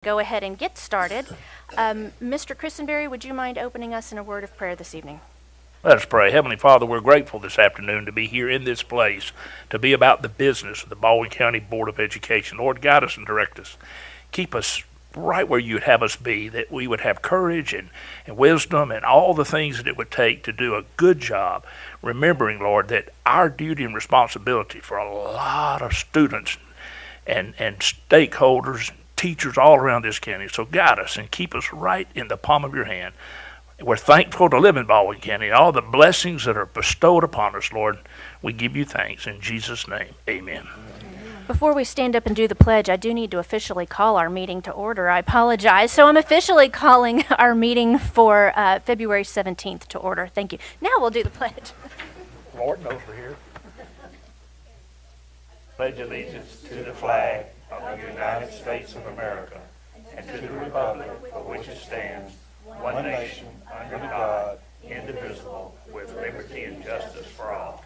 Go ahead and get started. Mr. Christenberry, would you mind opening us in a word of prayer this evening? Let us pray. Heavenly Father, we're grateful this afternoon to be here in this place, to be about the business of the Baldwin County Board of Education. Lord, guide us and direct us. Keep us right where you'd have us be, that we would have courage and wisdom and all the things that it would take to do a good job, remembering, Lord, that our duty and responsibility for a lot of students and stakeholders, teachers all around this county. So guide us and keep us right in the palm of your hand. We're thankful to live in Baldwin County. All the blessings that are bestowed upon us, Lord, we give you thanks. In Jesus' name, amen. Before we stand up and do the pledge, I do need to officially call our meeting to order. I apologize. So I'm officially calling our meeting for February 17th to order. Thank you. Now we'll do the pledge. Lord knows we're here. Pledge allegiance to the flag of the United States of America and to the republic for which it stands, one nation, under God, indivisible, with liberty and justice for all.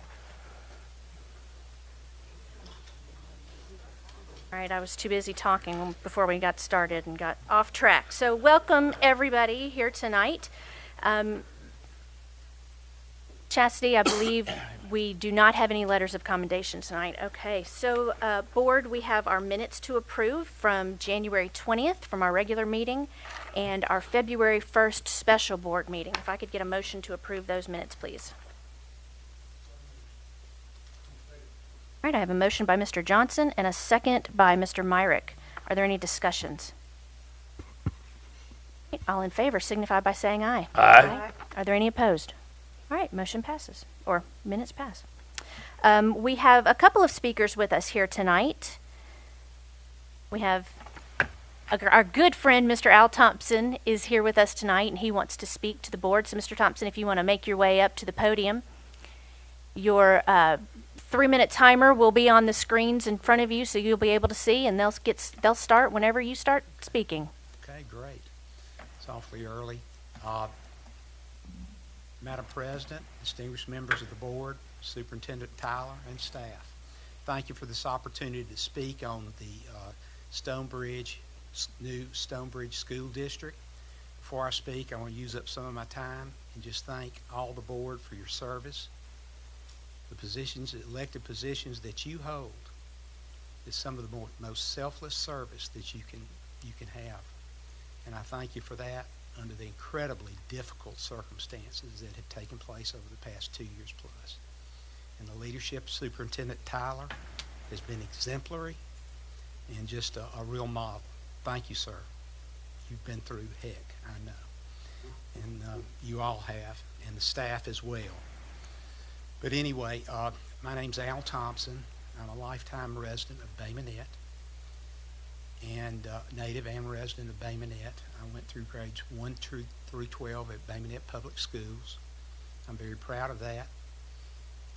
All right, I was too busy talking before we got started and got off track. So welcome everybody here tonight. Chastity, I believe we do not have any letters of commendation tonight. Okay, so board, we have our minutes to approve from January 20th from our regular meeting and our February 1st special board meeting. If I could get a motion to approve those minutes, please. All right, I have a motion by Mr. Johnson and a second by Mr. Myrick. Are there any discussions? All in favor signify by saying aye. Aye. Are there any opposed? All right, motion passes, or minutes pass. We have a couple of speakers with us here tonight. We have our good friend, Mr. Al Thompson, is here with us tonight, and he wants to speak to the board. So, Mr. Thompson, if you want to make your way up to the podium, your 3-minute timer will be on the screens in front of you, so you'll be able to see, and they'll start whenever you start speaking. Okay, great. It's awfully early. Madam President, distinguished members of the board, Superintendent Tyler, and staff, thank you for this opportunity to speak on the new Stonebridge School District. Before I speak, I want to use up some of my time and just thank all the board for your service. The positions, elected positions that you hold is some of the most selfless service that you can have. And I thank you for that under the incredibly difficult circumstances that have taken place over the past 2 years plus. And the leadership of Superintendent Tyler has been exemplary and just a real model. Thank you, sir. You've been through heck, I know. And you all have, and the staff as well. But anyway, my name's Al Thompson. I'm a lifetime resident of Bay Minette, and native and resident of Bay Minette. I went through grades 1 through 12 at Bay Minette Public Schools. I'm very proud of that.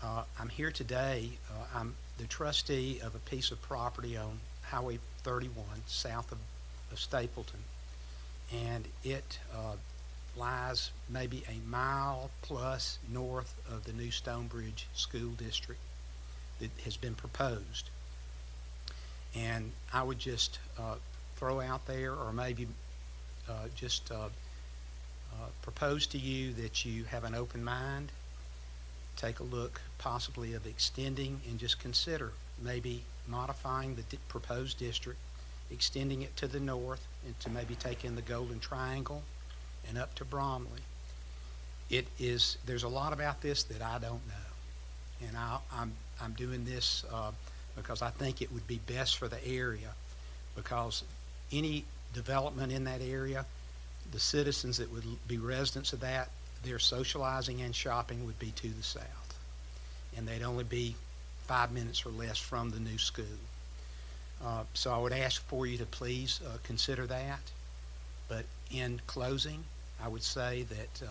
I'm here today. I'm the trustee of a piece of property on Highway 31 south of Stapleton, and it lies maybe a mile plus north of the new Stonebridge School District that has been proposed. And I would just throw out there, or maybe just propose to you that you have an open mind, take a look possibly of extending and just consider maybe modifying the proposed district, extending it to the north and to maybe take in the Golden Triangle and up to Bromley. There's a lot about this that I don't know. And I'm doing this because I think it would be best for the area, because any development in that area, the citizens that would be residents of that, their socializing and shopping would be to the south. And they'd only be 5 minutes or less from the new school. So I would ask for you to please consider that. But in closing, I would say that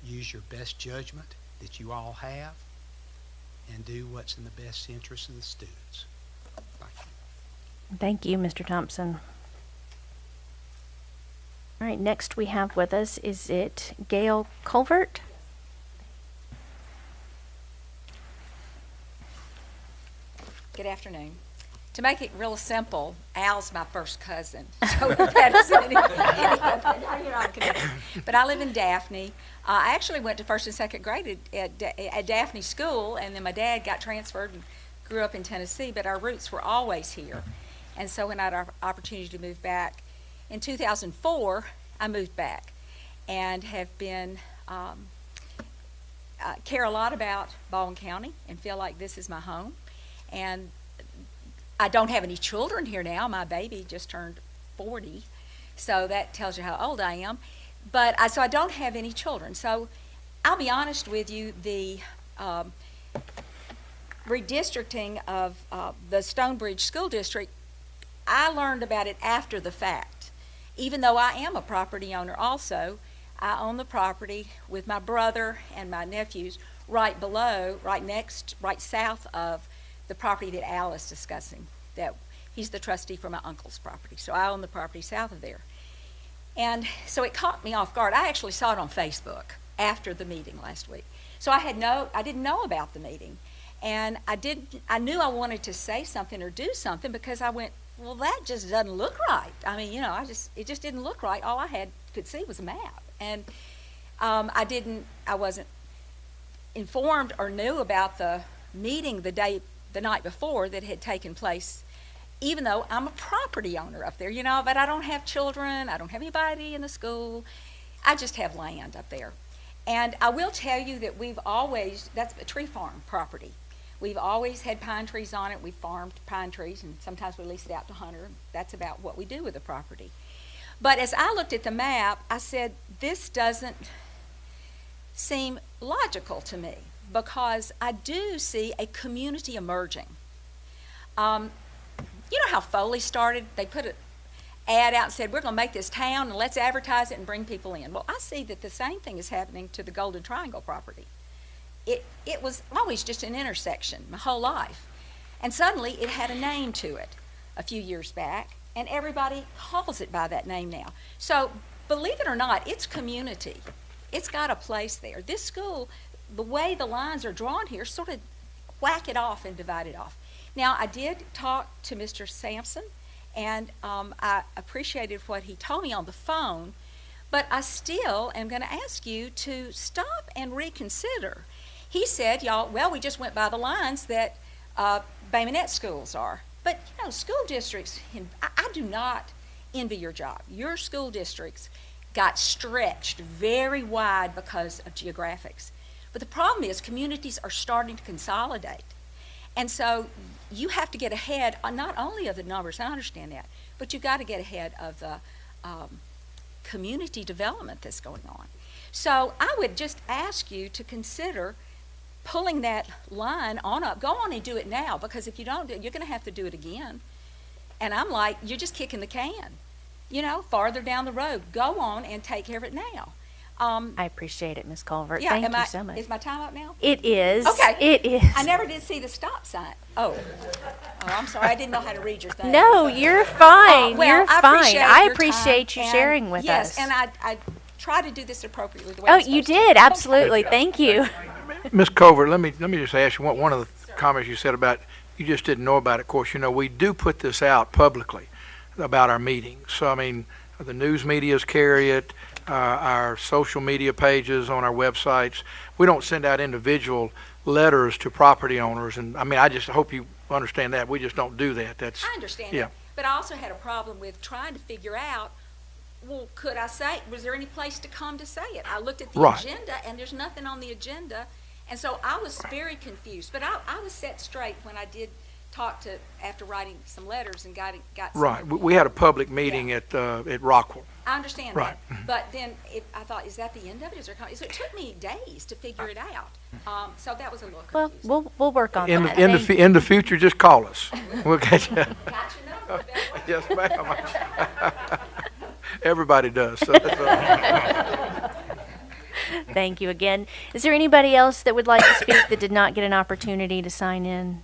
use your best judgment that you all have and do what's in the best interest of the students. Thank you. Thank you, Mr. Thompson. All right, next we have with us, is it Gail Culvert? Good afternoon. To make it real simple, Al's my first cousin. So if that is any but I live in Daphne. I actually went to first and second grade at Daphne School, and then my dad got transferred and grew up in Tennessee, but our roots were always here. And so when I had our opportunity to move back, in 2004, I moved back and have been, care a lot about Baldwin County and feel like this is my home. And I don't have any children here now. My baby just turned 40, so that tells you how old I am. But so I don't have any children. So I'll be honest with you, the redistricting of the Stonebridge School District, I learned about it after the fact. Even though I am a property owner also, I own the property with my brother and my nephews right below, right south of the property that Al is discussing. That he's the trustee for my uncle's property, so I own the property south of there. And so it caught me off guard. I actually saw it on Facebook after the meeting last week. So I didn't know about the meeting, and I knew I wanted to say something or do something because I went, well, that just doesn't look right. I mean, it just didn't look right. All I could see was a map, and I wasn't informed or knew about the meeting the night before that had taken place, even though I'm a property owner up there, but I don't have children, I don't have anybody in the school, I just have land up there. And I will tell you that that's a tree farm property. We've always had pine trees on it. We've farmed pine trees, and sometimes we lease it out to hunter. That's about what we do with the property. But as I looked at the map, I said, this doesn't seem logical to me, because I do see a community emerging. You know how Foley started? They put an ad out and said, we're going to make this town and let's advertise it and bring people in. Well, I see that the same thing is happening to the Golden Triangle property. It was always just an intersection my whole life. And suddenly it had a name to it a few years back, and everybody calls it by that name now. So believe it or not, it's community. It's got a place there. This school, the way the lines are drawn here, sort of whack it off and divide it off. Now, I did talk to Mr. Sampson, and I appreciated what he told me on the phone, but I still am going to ask you to stop and reconsider. He said, we just went by the lines that Baymonette schools are. But, school districts, I do not envy your job. Your school districts got stretched very wide because of geographics. But the problem is communities are starting to consolidate. And so you have to get ahead not only of the numbers, I understand that, but you've got to get ahead of the community development that's going on. So I would just ask you to consider pulling that line on up. Go on and do it now, because if you don't do it, you're going to have to do it again. And I'm like, you're just kicking the can, farther down the road. Go on and take care of it now. I appreciate it, Ms. Culvert. Yeah, Thank you so much. Is my time up now? It is. Okay. It is. I never did see the stop sign. Oh, I'm sorry. I didn't know how to read your thing. No, you're fine. Well, you're I fine. I your appreciate time, you sharing with yes, us. Yes, and I try to do this appropriately the way Oh, I'm you supposed to. did. Absolutely. Thank you. Ms. Culvert, let me just ask you one of the comments you said about you just didn't know about it. Of course, we do put this out publicly about our meetings. So, I mean, the news medias carry it, our social media pages on our websites. We don't send out individual letters to property owners. And, I mean, I just hope you understand that. We just don't do that. I understand that. But I also had a problem with trying to figure out, well, was there any place to come to say it? I looked at the agenda, and there's nothing on the agenda. And so I was very confused. But I was set straight when I did talk to, after writing some letters and got some. Right. We had a public meeting at Rockwell. I understand right. that. But then I thought, is that the end of it? So it took me days to figure it out. So that was a little confusing. Well, we'll work on that. In the future, just call us. We'll get you. Got your number. Yes, ma'am. Everybody does. So Thank you again. Is there anybody else that would like to speak that did not get an opportunity to sign in?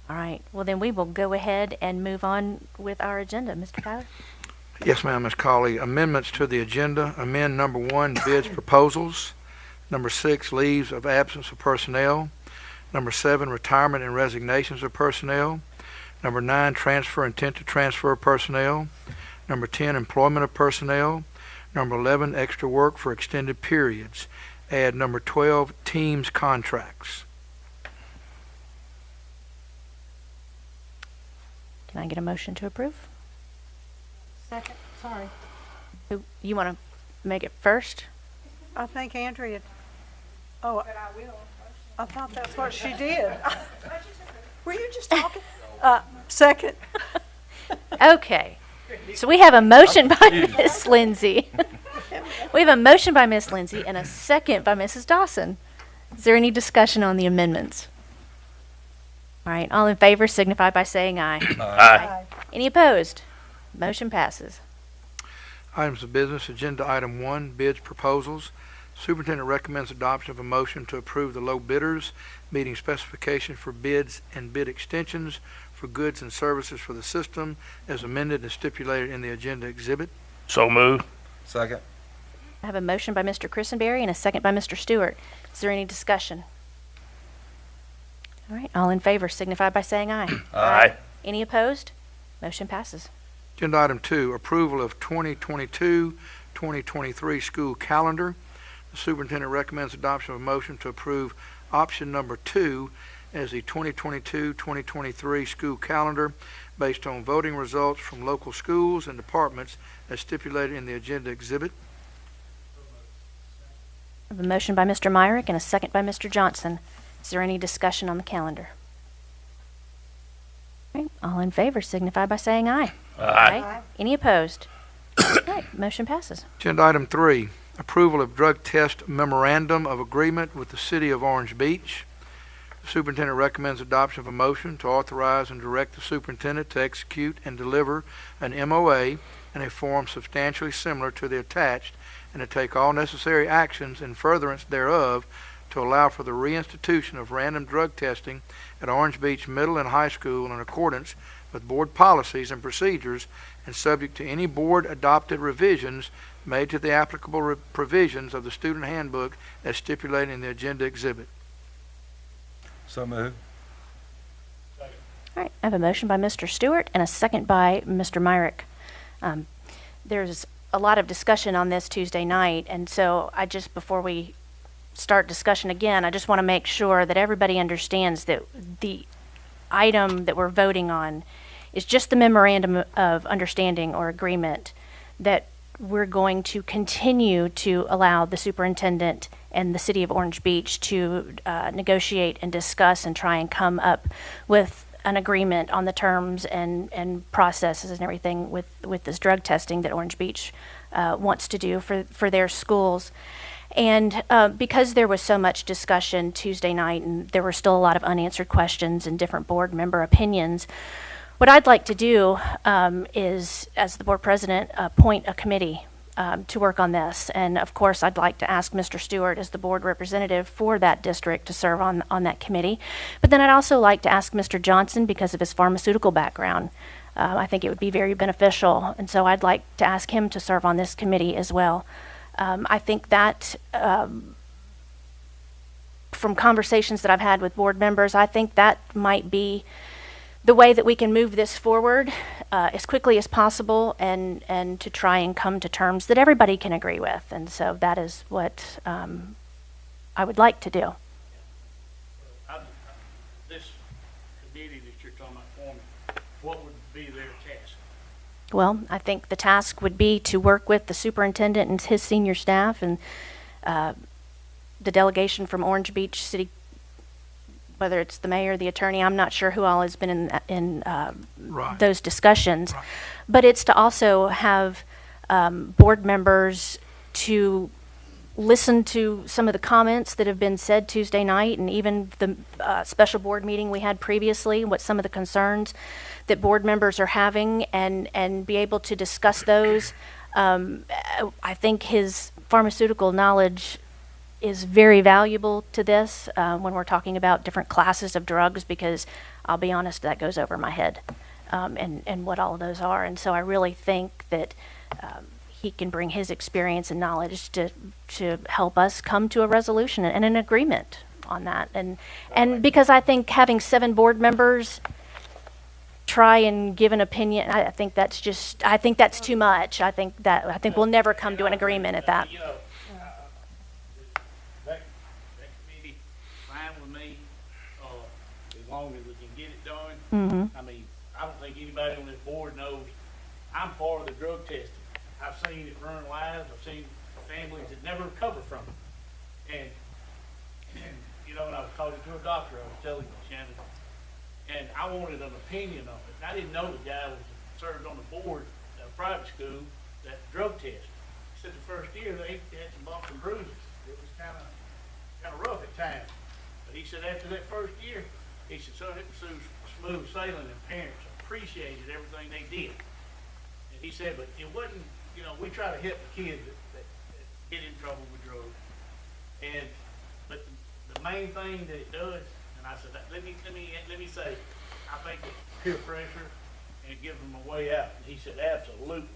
All right. Well, then we will go ahead and move on with our agenda. Mr. Tyler? Yes, ma'am, Ms. Cawley. Amendments to the agenda. Amend number 1, bids proposals. Number 6, leaves of absence of personnel. Number 7, retirement and resignations of personnel. Number 9, transfer intent to transfer personnel. Number 10, employment of personnel. Number 11, extra work for extended periods. Add number 12, teams contracts. Can I get a motion to approve? Second, sorry. You want to make it first? I think Andrea, oh. But I will. I thought that's what she did. Were you just talking? Second. Okay. So we have a motion by Miss Lindsay. We have a motion by Miss Lindsay and a second by Mrs. Dawson. Is there any discussion on the amendments? All right, all in favor signify by saying aye. Aye. Any opposed? Motion passes. Items of business, agenda item 1, bids, proposals. Superintendent recommends adoption of a motion to approve the low bidders, meeting specification for bids and bid extensions for goods and services for the system as amended and stipulated in the agenda exhibit. So moved. Second. I have a motion by Mr. Christenberry and a second by Mr. Stewart. Is there any discussion? All right, all in favor signify by saying aye. Aye. Any opposed? Motion passes. Agenda item 2, approval of 2022-2023 school calendar. The superintendent recommends adoption of a motion to approve option number 2 as the 2022-2023 school calendar based on voting results from local schools and departments as stipulated in the agenda exhibit. I have a motion by Mr. Myrick and a second by Mr. Johnson. Is there any discussion on the calendar? All right, all in favor signify by saying aye. Aye. Any opposed? All right, motion passes. Agenda item 3, approval of drug test memorandum of agreement with the City of Orange Beach. The superintendent recommends adoption of a motion to authorize and direct the superintendent to execute and deliver an MOA in a form substantially similar to the attached and to take all necessary actions in furtherance thereof to allow for the reinstitution of random drug testing at Orange Beach Middle and High School in accordance with board policies and procedures and subject to any board-adopted revisions made to the applicable provisions of the student handbook as stipulated in the agenda exhibit. So moved. All right, I have a motion by Mr. Stewart and a second by Mr. Myrick. There's a lot of discussion on this Tuesday night, and so before we start discussion again, I just want to make sure that everybody understands that the item that we're voting on is just the memorandum of understanding or agreement that we're going to continue to allow the superintendent and the City of Orange Beach to negotiate and discuss and try and come up with an agreement on the terms and processes and everything with this drug testing that Orange Beach wants to do for their schools. And because there was so much discussion Tuesday night and there were still a lot of unanswered questions and different board member opinions, what I'd like to do is, as the board president, appoint a committee to work on this. And of course, I'd like to ask Mr. Stewart as the board representative for that district to serve on that committee. But then I'd also like to ask Mr. Johnson, because of his pharmaceutical background, I think it would be very beneficial. And so I'd like to ask him to serve on this committee as well. I think that from conversations that I've had with board members, I think that might be the way that we can move this forward as quickly as possible and to try and come to terms that everybody can agree with. And so that is what I would like to do. This committee that you're talking about forming, what would be their task? Well, I think the task would be to work with the superintendent and his senior staff and the delegation from Orange Beach City, whether it's the mayor, the attorney. I'm not sure who all has been in Right. those discussions. Right. But it's to also have board members to listen to some of the comments that have been said Tuesday night and even the special board meeting we had previously, what some of the concerns that board members are having and be able to discuss those. I think his pharmaceutical knowledge is very valuable to this when we're talking about different classes of drugs, because I'll be honest, that goes over my head and what all of those are. And so I really think that he can bring his experience and knowledge to help us come to a resolution and an agreement on that. And because I think having 7 board members try and give an opinion. I think that's too much. I think we'll never come to an agreement at that. You know, that committee, fine with me, as long as we can get it done. Mm-hmm. I mean, I don't think anybody on this board knows, I'm for the drug testing. I've seen it ruin lives, I've seen families that never recover from it. And you know, when I was talking to a doctor, I was telling you, Shannon, and I wanted an opinion on it. And I didn't know the guy was served on the board at a private school that drug test. He said the first year they had some bumps and bruises. It was kind of rough at times. But he said after that first year, he said, son, it was smooth sailing, and parents appreciated everything they did. And he said, but it wasn't, you know, we try to help the kids that get in trouble with drugs. But the main thing that it does, and I said, let me say, I think it's peer pressure and give them a way out. And he said, absolutely.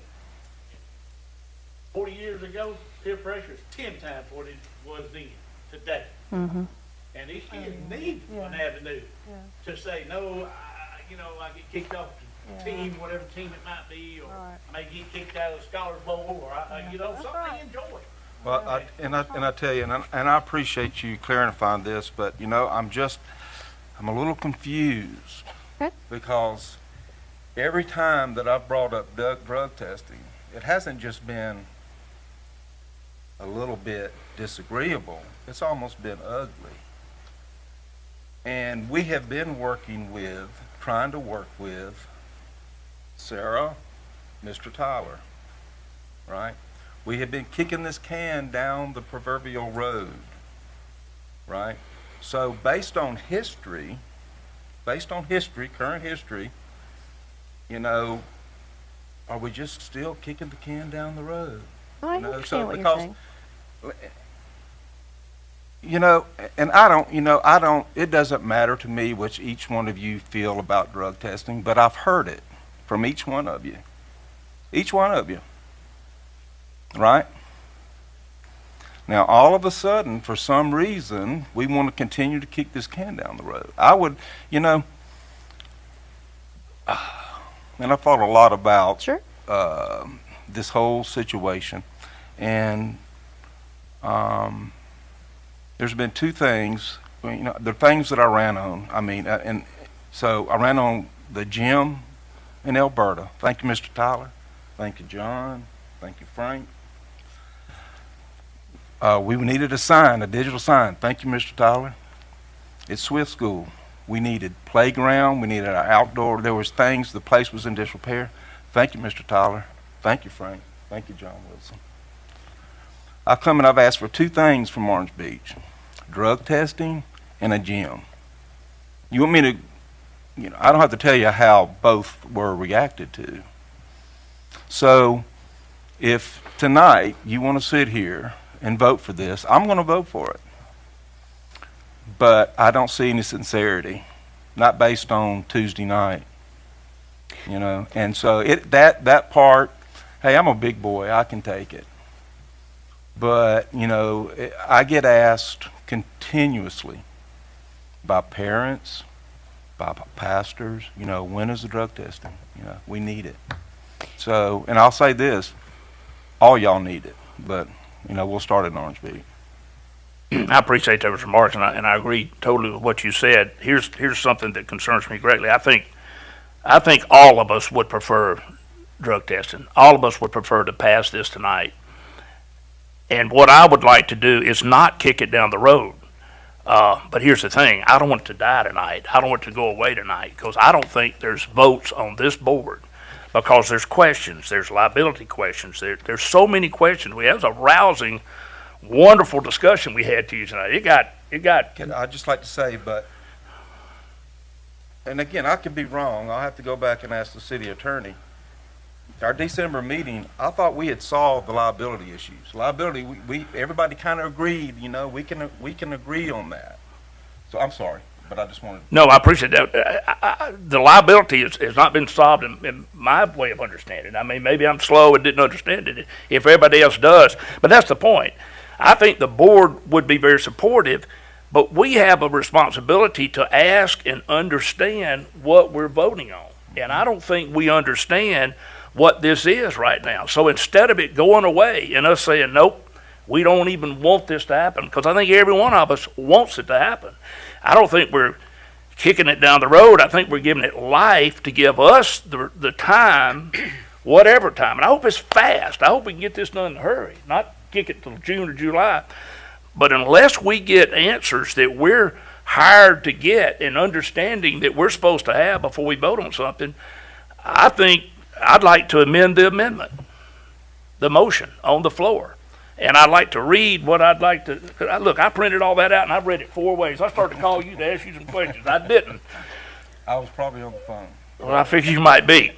40 years ago, peer pressure is 10 times what it was then, today. Mm-hmm. And these kids need an avenue to say, no, I get kicked off the team, whatever team it might be, or I may get kicked out of the Scholars Bowl, or something they enjoy. Well, I tell you, and I appreciate you clarifying this, but I'm a little confused. Okay. Because every time that I've brought up drug testing, it hasn't just been a little bit disagreeable, it's almost been ugly. And we have been trying to work with Sarah, Mr. Tyler, right? We have been kicking this can down the proverbial road, right? So based on history, current history, are we just still kicking the can down the road? I understand what you're saying. And I don't, it doesn't matter to me what each one of you feel about drug testing, but I've heard it from each one of you. Each one of you. Right? Now, all of a sudden, for some reason, we want to continue to kick this can down the road. I would, and I thought a lot about this whole situation, and there's been two things, the things that I ran on. So I ran on the gym in Alberta. Thank you, Mr. Tyler. Thank you, John. Thank you, Frank. We needed a digital sign. Thank you, Mr. Tyler. It's Swift School. We needed playground. We needed our outdoor. There was things. The place was in disrepair. Thank you, Mr. Tyler. Thank you, Frank. Thank you, John Wilson. I've come and I've asked for two things from Orange Beach: drug testing and a gym. You want me to, I don't have to tell you how both were reacted to. So if tonight you want to sit here and vote for this, I'm going to vote for it. But I don't see any sincerity, not based on Tuesday night, And so that part, hey, I'm a big boy, I can take it. But, I get asked continuously by parents, by pastors, when is the drug testing? We need it. So, and I'll say this, all y'all need it, but we'll start at Orange Beach. I appreciate those remarks, and I agree totally with what you said. Here's something that concerns me greatly. I think all of us would prefer drug testing. All of us would prefer to pass this tonight. And what I would like to do is not kick it down the road. But here's the thing: I don't want it to die tonight. I don't want it to go away tonight, because I don't think there's votes on this board. Because there's questions, there's liability questions, there's so many questions. It was a rousing, wonderful discussion we had Tuesday night. It got. I'd just like to say, and again, I could be wrong. I'll have to go back and ask the city attorney. Our December meeting, I thought we had solved the liability issues. Liability, everybody kind of agreed. We can agree on that. So I'm sorry. But I just wanted. No, I appreciate that. The liability has not been solved in my way of understanding. I mean, maybe I'm slow and didn't understand it, if everybody else does. But that's the point. I think the board would be very supportive, but we have a responsibility to ask and understand what we're voting on. And I don't think we understand what this is right now. So instead of it going away and us saying, nope, we don't even want this to happen, because I think every one of us wants it to happen. I don't think we're kicking it down the road. I think we're giving it life to give us the time, whatever time. And I hope it's fast. I hope we can get this done in a hurry, not kick it till June or July. But unless we get answers that we're hired to get and understanding that we're supposed to have before we vote on something, I think I'd like to amend the amendment, the motion on the floor. And I'd like to read what I'd like to, look, I printed all that out and I've read it 4 ways. I started to call you to ask you some questions. I didn't. I was probably on the phone. Well, I figured you might be.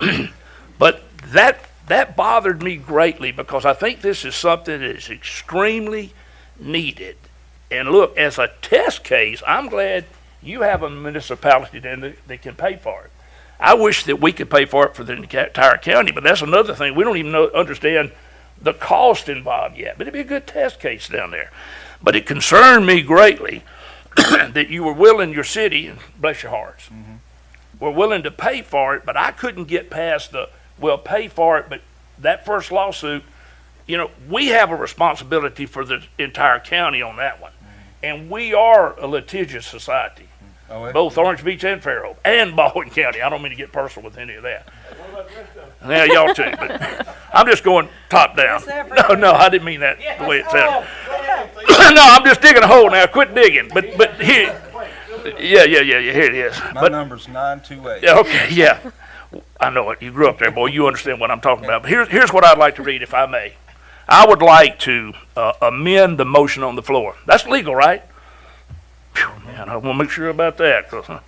But that bothered me greatly, because I think this is something that is extremely needed. And look, as a test case, I'm glad you have a municipality then that can pay for it. I wish that we could pay for it for the entire county, but that's another thing. We don't even understand the cost involved yet, but it'd be a good test case down there. But it concerned me greatly that you were willing, your city, and bless your hearts, were willing to pay for it, but I couldn't get past well, pay for it, but that first lawsuit, we have a responsibility for the entire county on that one. And we are a litigious society, both Orange Beach and Fairhope and Baldwin County. I don't mean to get personal with any of that. Yeah, y'all too, but I'm just going top down. No, I didn't mean that the way it sounded. No, I'm just digging a hole now. Quit digging. But here, yeah, here it is. My number's 928. Okay, yeah. I know it. You grew up there, boy. You understand what I'm talking about. But here's what I'd like to read, if I may. I would like to amend the motion on the floor. That's legal, right? Phew, man, I want to make sure about that. All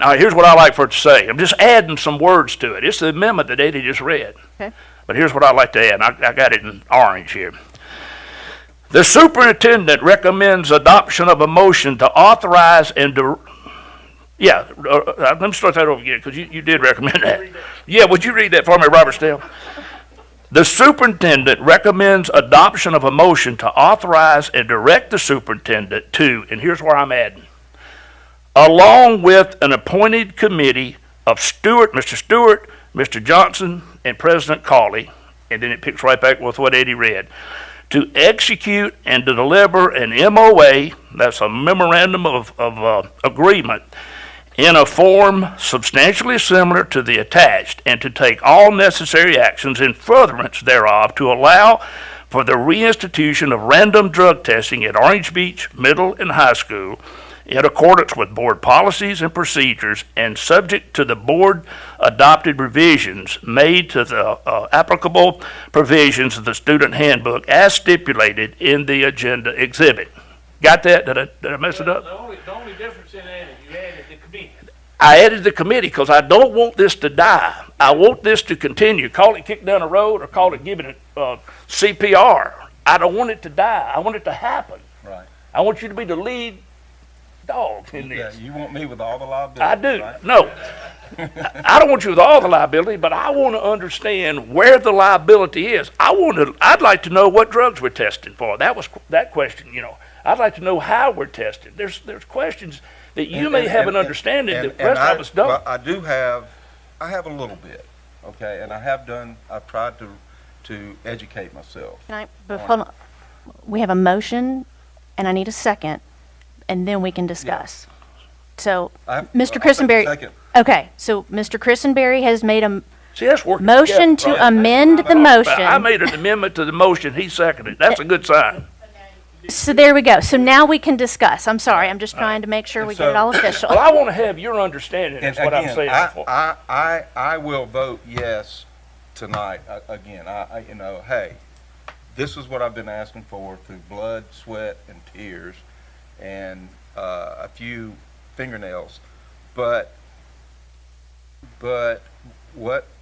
right, here's what I like for it to say. I'm just adding some words to it. It's the amendment that Eddie just read. Okay. But here's what I'd like to add. I got it in orange here. The superintendent recommends adoption of a motion to authorize and let me start that over again, because you did recommend that. Yeah, would you read that for me, Robert Stell? The superintendent recommends adoption of a motion to authorize and direct the superintendent to, and here's where I'm adding, along with an appointed committee of Mr. Stewart, Mr. Johnson, and President Cawley, and then it picks right back with what Eddie read, to execute and to deliver an MOA, that's a memorandum of agreement, in a form substantially similar to the attached, and to take all necessary actions in furtherance thereof to allow for the reinstitution of random drug testing at Orange Beach Middle and High School in accordance with board policies and procedures, and subject to the board adopted revisions made to the applicable provisions of the student handbook as stipulated in the agenda exhibit. Got that? Did I mess it up? The only difference in that is you added the committee. I added the committee because I don't want this to die. I want this to continue. Call it kick down the road or call it giving it CPR. I don't want it to die. I want it to happen. Right. I want you to be the lead dog in this. Yeah, you want me with all the liability. I do. Right? No. I don't want you with all the liability, but I want to understand where the liability is. I'd like to know what drugs we're testing for. That was that question, I'd like to know how we're tested. There's questions that you may have an understanding that the rest of us don't. Well, I have a little bit, okay, and I've tried to educate myself. But hold on. We have a motion, and I need a second, and then we can discuss. So, Mr. Christenberry. Okay, so Mr. Christenberry has made a See, that's working motion together, to right? amend the motion. I made an amendment to the motion. He seconded it. That's a good sign. So there we go. So now we can discuss. I'm sorry. I'm just trying to make sure we get it all official. Well, I want to have your understanding. And That's what I'm saying. I will vote yes tonight. Again, hey, this is what I've been asking for through blood, sweat, and tears, and a few fingernails. But what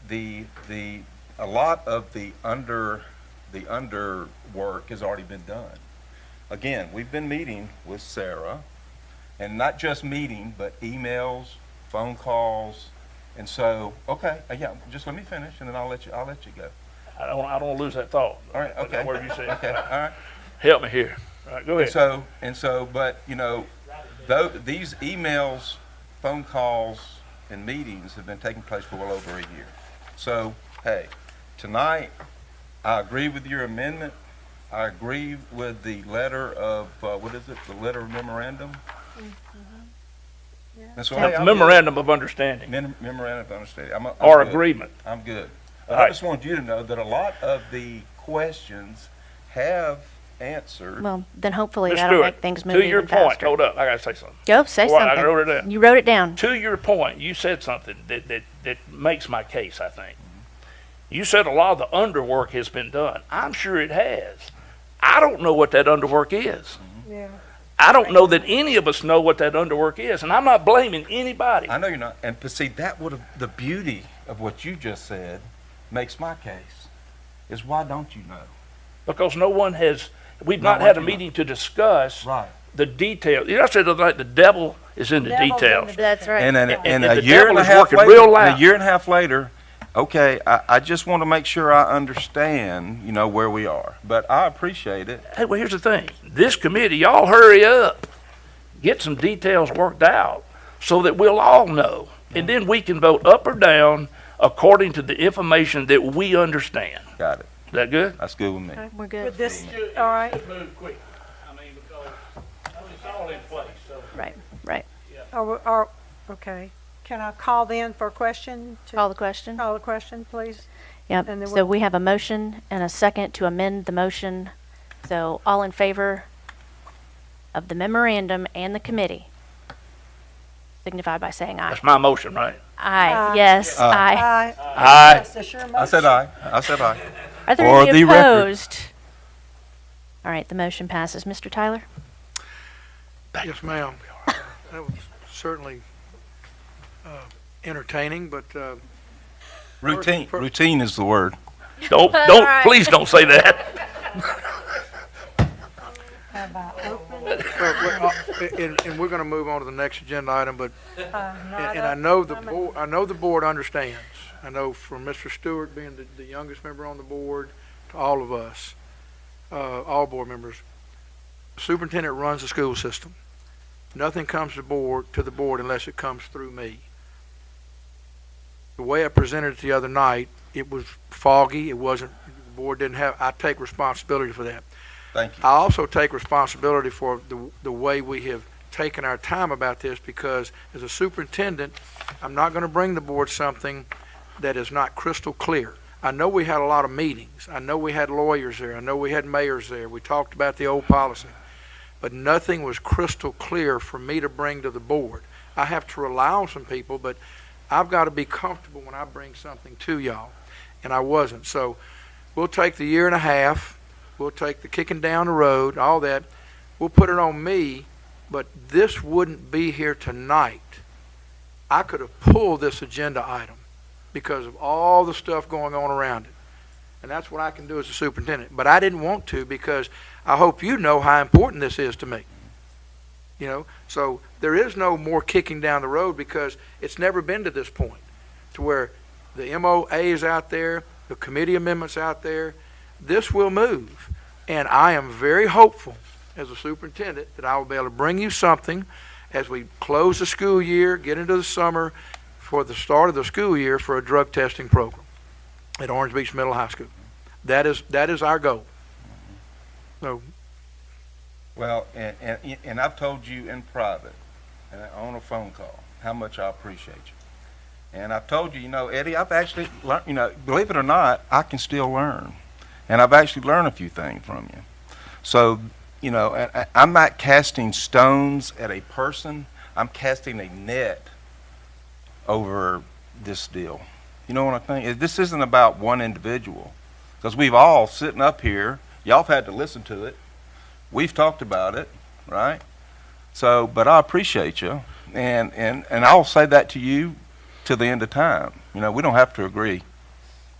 a lot of the under work has already been done. Again, we've been meeting with Sarah, and not just meeting, but emails, phone calls, and so just let me finish, and then I'll let you go. I don't want to lose that thought. All right, okay. Whatever you say. Okay, all right. Help me here. All right, go ahead. But these emails, phone calls, and meetings have been taking place for well over a year. So, hey, tonight, I agree with your amendment. I agree with the letter of, what is it, the letter of memorandum? And so, hey, I'm Memorandum of understanding good. Memorandum of understanding. I'm or good. agreement. I'm good. But All I right. just wanted you to know that a lot of the questions have answered. Well, then hopefully Ms. that'll Stewart, make things move to your even point, faster. hold up, I gotta say something. Go, say Well, something. I wrote it down. You wrote it down. To your point, you said something that makes my case, I think. You said a lot of the underwork has been done. I'm sure it has. I don't know what that underwork is. Yeah. I don't know that any of us know what that underwork is, and I'm not blaming anybody. I know you're not. And but see, that would have the beauty of what you just said makes my case. Is why don't you know? Because no one has, we've No, not had a you meeting to discuss Right. the details. You know, I said the other night, the devil is in the Devil's in details. the That's right. And And a the year devil and a is half working later, real and loud. a year and a half later, okay, I just want to make sure I understand, where we are. But I appreciate it. Hey, well, here's the thing. This committee, y'all hurry up. Get some details worked out so that we'll all know. And then we can vote up or down according to the information that we understand. Got it. Is that good? That's good with me. Okay, we're good. With this, Should- all right. should move quick. I mean, because it's all in place, so. Right, right. Okay. Can I call then for a question? Call the question. Call the question, please. Yep. And then So we have a motion and a second to amend the motion. So all in favor of the memorandum and the committee signify by saying aye. That's my motion, right? Aye. Aye. Yes, Aye. aye. Aye. Yes, that's your I motion. said aye. I said aye. Are there For any the record. opposed? All right, the motion passes. Mr. Tyler? Yes, ma'am. That was certainly entertaining, but Routine is the word. Don't, right. please don't say that. How about open? and we're going to move on to the next agenda item. But Not and I up. know the board understands. I know from Mr. Stewart being the youngest member on the board to all of us, all board members, superintendent runs the school system. Nothing comes to the board unless it comes through me. The way I presented it the other night, it was foggy. It wasn't. The board didn't have. I take responsibility for that. Thank you. I also take responsibility for the way we have taken our time about this, because as a superintendent, I'm not going to bring the board something that is not crystal clear. I know we had a lot of meetings. I know we had lawyers there. I know we had mayors there. We talked about the old policy. But nothing was crystal clear for me to bring to the board. I have to rely on some people, but I've got to be comfortable when I bring something to y'all, and I wasn't. So we'll take the year and a half. We'll take the kicking down the road, all that. We'll put it on me, but this wouldn't be here tonight. I could have pulled this agenda item because of all the stuff going on around it. And that's what I can do as a superintendent. But I didn't want to, because I hope you know how important this is to me. So there is no more kicking down the road, because it's never been to this point to where the MOA is out there, the committee amendments out there. This will move. And I am very hopeful as a superintendent that I will be able to bring you something as we close the school year, get into the summer, for the start of the school year, for a drug testing program at Orange Beach Middle High School. That is our goal. So, Well, and I've told you in private and on a phone call how much I appreciate you. And I've told you, Eddie, I've actually learned, believe it or not, I can still learn. And I've actually learned a few things from you. So, I'm not casting stones at a person. I'm casting a net over this deal. You know what I think? This isn't about one individual, because we've all sitting up here. Y'all have had to listen to it. We've talked about it, right? So, but I appreciate you, and I'll say that to you till the end of time. We don't have to agree.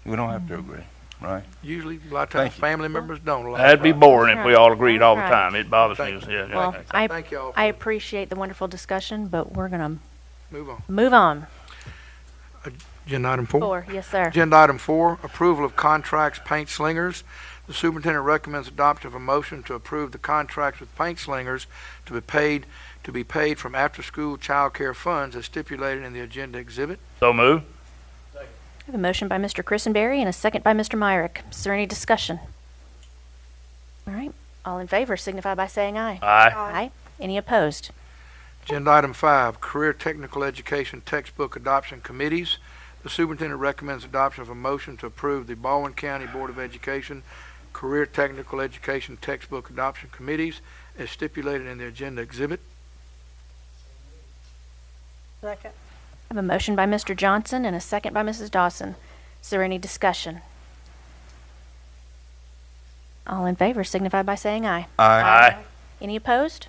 We don't have to agree, right? usually, a lot of Thank times, you. family members don't. A lot That'd of be times. boring if we all agreed all the Right. time. It bothers me. Thank Yeah. Well, Thank y'all. I appreciate the wonderful discussion, but we're going to Move on. move on. Agenda item 4. 4, yes, sir. Agenda item 4, approval of contracts paint slingers. The superintendent recommends adoption of a motion to approve the contracts with paint slingers to be paid from after-school child care funds as stipulated in the agenda exhibit. So move. I have a motion by Mr. Christenberry and a second by Mr. Myrick. Is there any discussion? All right, all in favor signify by saying aye. Aye. Aye. Any opposed? Agenda item 5, career technical education textbook adoption committees. The superintendent recommends adoption of a motion to approve the Baldwin County Board of Education career technical education textbook adoption committees as stipulated in the agenda exhibit. Second. I have a motion by Mr. Johnson and a second by Mrs. Dawson. Is there any discussion? All in favor signify by saying aye. Aye. Any opposed?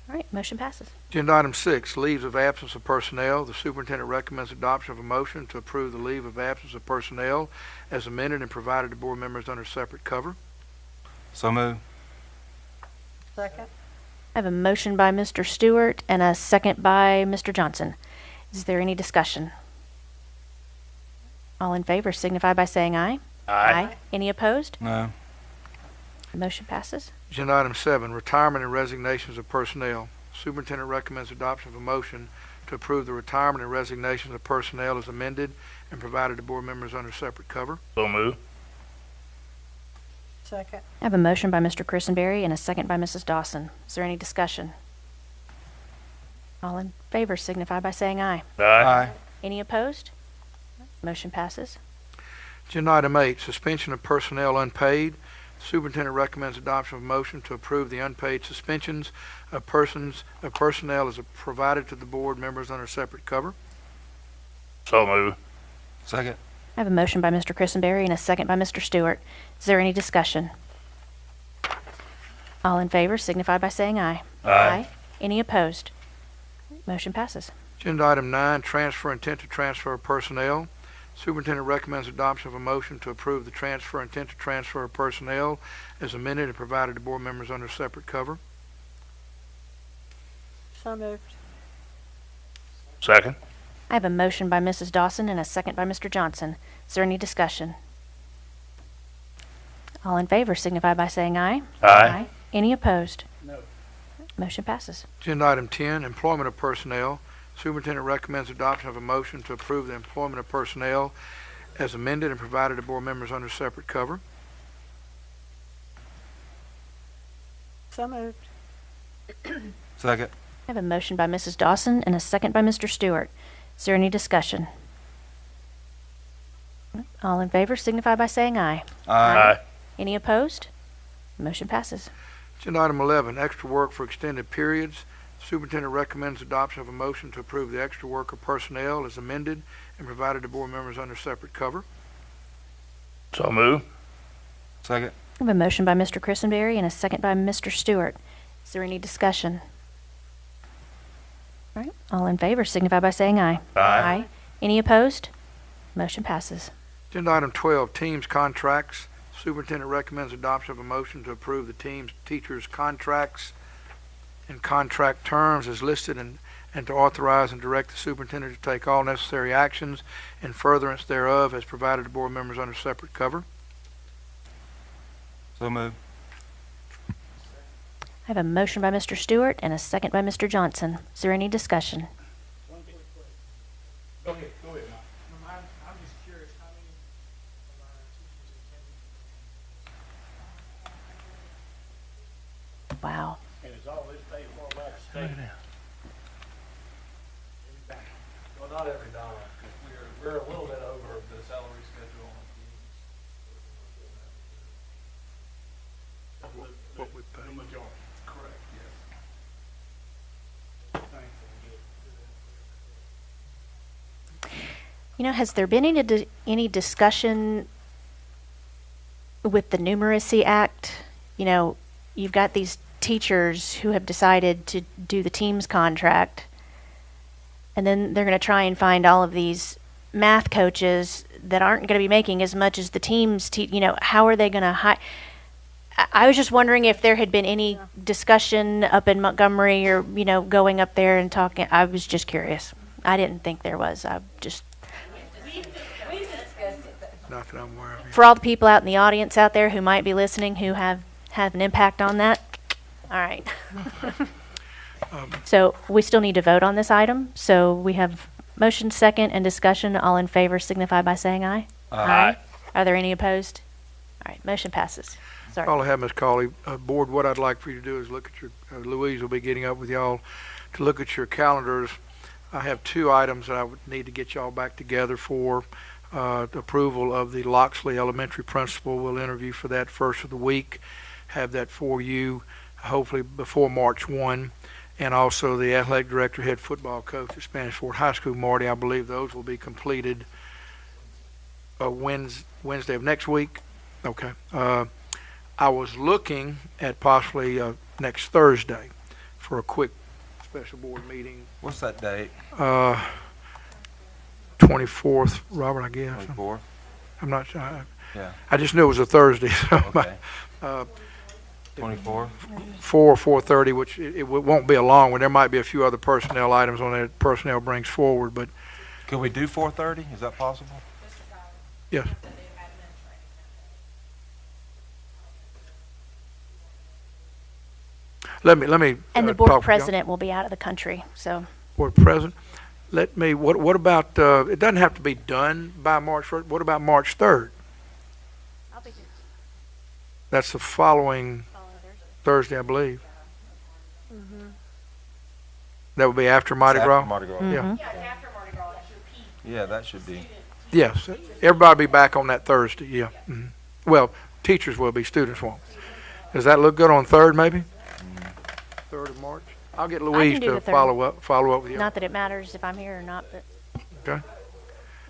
All right, motion passes. Agenda item 6, leaves of absence of personnel. The superintendent recommends adoption of a motion to approve the leave of absence of personnel as amended and provided to board members under separate cover. So move. Second. I have a motion by Mr. Stewart and a second by Mr. Johnson. Is there any discussion? All in favor signify by saying aye. Any opposed? No. Motion passes. Agenda item 7, retirement and resignations of personnel. Superintendent recommends adoption of a motion to approve the retirement and resignations of personnel as amended and provided to board members under separate cover. So move. Second. I have a motion by Mr. Christenberry and a second by Mrs. Dawson. Is there any discussion? All in favor signify by saying aye. Aye. Any opposed? Motion passes. Agenda item 8, suspension of personnel unpaid. Superintendent recommends adoption of a motion to approve the unpaid suspensions of personnel as provided to the board members under separate cover. So move. Second. I have a motion by Mr. Christenberry and a second by Mr. Stewart. Is there any discussion? All in favor signify by saying aye. Any opposed? Motion passes. Agenda item 9, transfer intent to transfer of personnel. Superintendent recommends adoption of a motion to approve the transfer intent to transfer of personnel as amended and provided to board members under separate cover. So moved. Second. I have a motion by Mrs. Dawson and a second by Mr. Johnson. Is there any discussion? All in favor signify by saying aye. Any opposed? No. Motion passes. Agenda item 10, employment of personnel. Superintendent recommends adoption of a motion to approve the employment of personnel as amended and provided to board members under separate cover. So moved. Second. I have a motion by Mrs. Dawson and a second by Mr. Stewart. Is there any discussion? All in favor signify by saying aye. Any opposed? Motion passes. Agenda item 11, extra work for extended periods. Superintendent recommends adoption of a motion to approve the extra worker personnel as amended and provided to board members under separate cover. So move. Second. I have a motion by Mr. Christenberry and a second by Mr. Stewart. Is there any discussion? All right, all in favor signify by saying aye. Any opposed? Motion passes. Agenda item 12, teams contracts. Superintendent recommends adoption of a motion to approve the teachers' contracts and contract terms as listed and to authorize and direct the superintendent to take all necessary actions in furtherance thereof as provided to board members under separate cover. So move. I have a motion by Mr. Stewart and a second by Mr. Johnson. Is there any discussion? One quick question. Go ahead, Mike. I'm just curious, how many of our teachers attend? Wow. And is all this paid for by the state? Every dime. Well, not every dollar, because we're a little bit over the salary schedule on teams. What we pay. The majority. Correct, yes. You know, has there been any discussion with the Numeracy Act? You know, you've got these teachers who have decided to do the teams contract, and then they're going to try and find all of these math coaches that aren't going to be making as much as the teams. You know, how are they going to hire? I was just wondering if there had been any discussion up in Montgomery or, you know, going up there and talking. I was just curious. I didn't think there was. I just. Not that I'm aware of. For all the people out in the audience out there who might be listening who have an impact on that, all right. So we still need to vote on this item. So we have motion, second, and discussion. All in favor signify by saying aye. Aye. Are there any opposed? All right, motion passes. Sorry. All I have, Ms. Cawley, Board, what I'd like for you to do is look at your, Louise will be getting up with y'all to look at your calendars. I have 2 items that I would need to get y'all back together for. The approval of the Loxley Elementary principal. We'll interview for that first of the week. Have that for you, hopefully before March 1. And also the athletic director, head football coach at Spanish Fort High School, Marty. I believe those will be completed Wednesday of next week. Okay. I was looking at possibly next Thursday for a quick special board meeting. What's that date? 24th, Robert, I guess. 24th? I'm not sure. Yeah. I just knew it was a Thursday. So Okay. 24? 4:30, which it won't be a long one. There might be a few other personnel items on there personnel brings forward, but Could we do 4:30? Is that possible? yes. Let me. And the talk board with y'all. president will be out of the country, so. Board president. What about, it doesn't have to be done by March 1st. What about March 3rd? I'll be here. That's the following Thursday, I believe. That would be after Mardi It's Gras? after Mardi Gras. Yeah. Yeah, that should be. Yes, everybody be back on that Thursday, yeah. Mhm. Well, teachers will be, students won't. Does that look good on 3rd, maybe? 3rd of March? I'll get Louise do to the 3rd. follow up with you. Not that it matters if I'm here or not, but. Okay.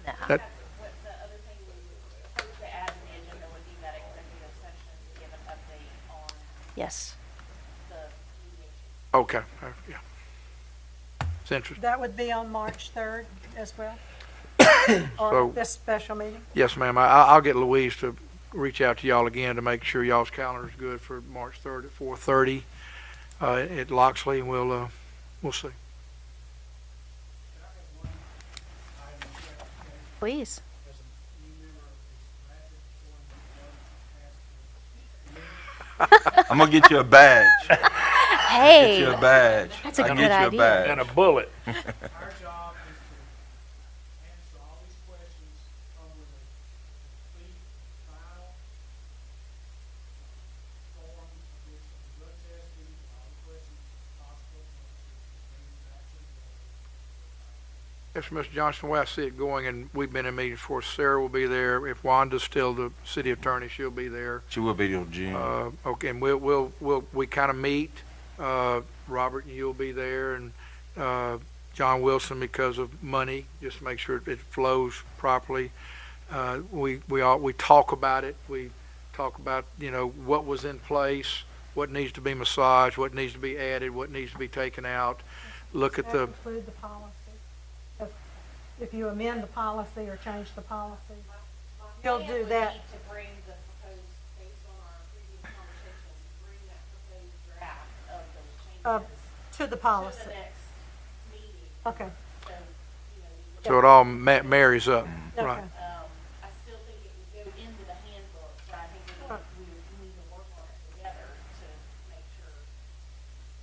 Nah. That- The other thing we would hope to add in the agenda would be that executive session to give an update on Yes. the mediation. Okay, yeah. It's interesting. That would be on March 3rd as well? So- Or this special meeting? Yes, ma'am. I'll get Louise to reach out to y'all again to make sure y'all's calendar is good for March 3rd at 4:30 at Loxley, and we'll see. Please. I'm gonna get you a badge. Get Hey, you a badge. that's a I'll good get you a idea. badge. And a bullet. Our job is to answer all these questions, come with a complete, final form with some drug testing, all the questions possible, to bring it back to the board. Yes, Mr. Johnson, the way I see it going, and we've been in meetings before, Sarah will be there. If Wanda's still the city attorney, she'll be there. She will be till June. Okay, and we kind of meet. Robert and you'll be there, and John Wilson, because of money, just to make sure it flows properly. We talk about it. We talk about, what was in place, what needs to be massaged, what needs to be added, what needs to be taken out. Look at Does that include the policy? If you amend the policy or change the policy? You'll do that. We need to bring the proposed, based on our previous conversations, bring that proposed draft of those changes To the to the policy? next meeting. Okay, So, we so it all marries up, okay. right? I still think it would go into the handbook, but I think we need to work on it together to make sure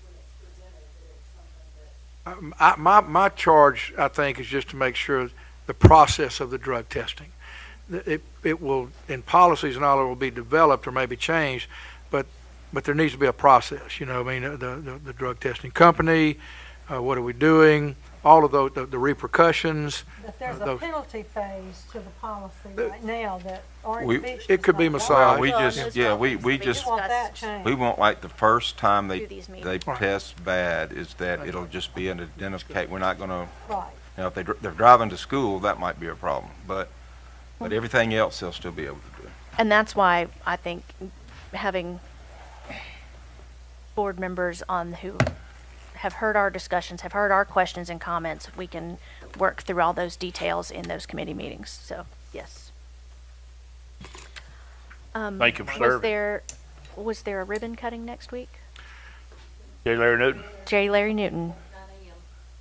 when it's presented that it's something that My charge, I think, is just to make sure the process of the drug testing. It will, in policies and all, it will be developed or maybe changed, but there needs to be a process, the drug testing company, what are we doing, all of those, the repercussions. But there's a those- penalty phase to the policy right now that Orange We- Beach. It could be does not massaged. Well, we Well, just, those yeah, we topics will be just, You want that discussed. changed? we want like the first time Through these they meetings. Right. test bad is that it'll just be an identification. We're not gonna, Right. if they're driving to school, that might be a problem, but everything else they'll still be able to do. And that's why I think having board members on who have heard our discussions, have heard our questions and comments, we can work through all those details in those committee meetings. So, yes. Thank you for serving. Was there a ribbon cutting next week? J. Larry Newton. J. Larry Newton 9 a.m.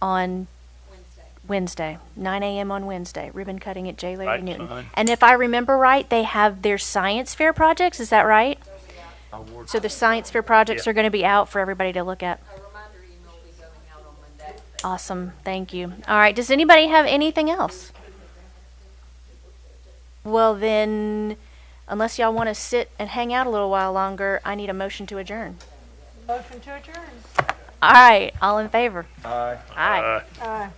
on Wednesday. Wednesday, 9 a.m. on Wednesday, ribbon cutting at J. Larry Right, Newton. fine. And if I remember right, they have their science fair projects, is that right? So the science fair projects Yeah. are going to be out for everybody to look at. A reminder email will be going out on Monday. Awesome, thank you. All right, does anybody have anything else? Well then, unless y'all want to sit and hang out a little while longer, I need a motion to adjourn. Motion to adjourn. All right, all in favor? Aye. Aye. Uh, Aye.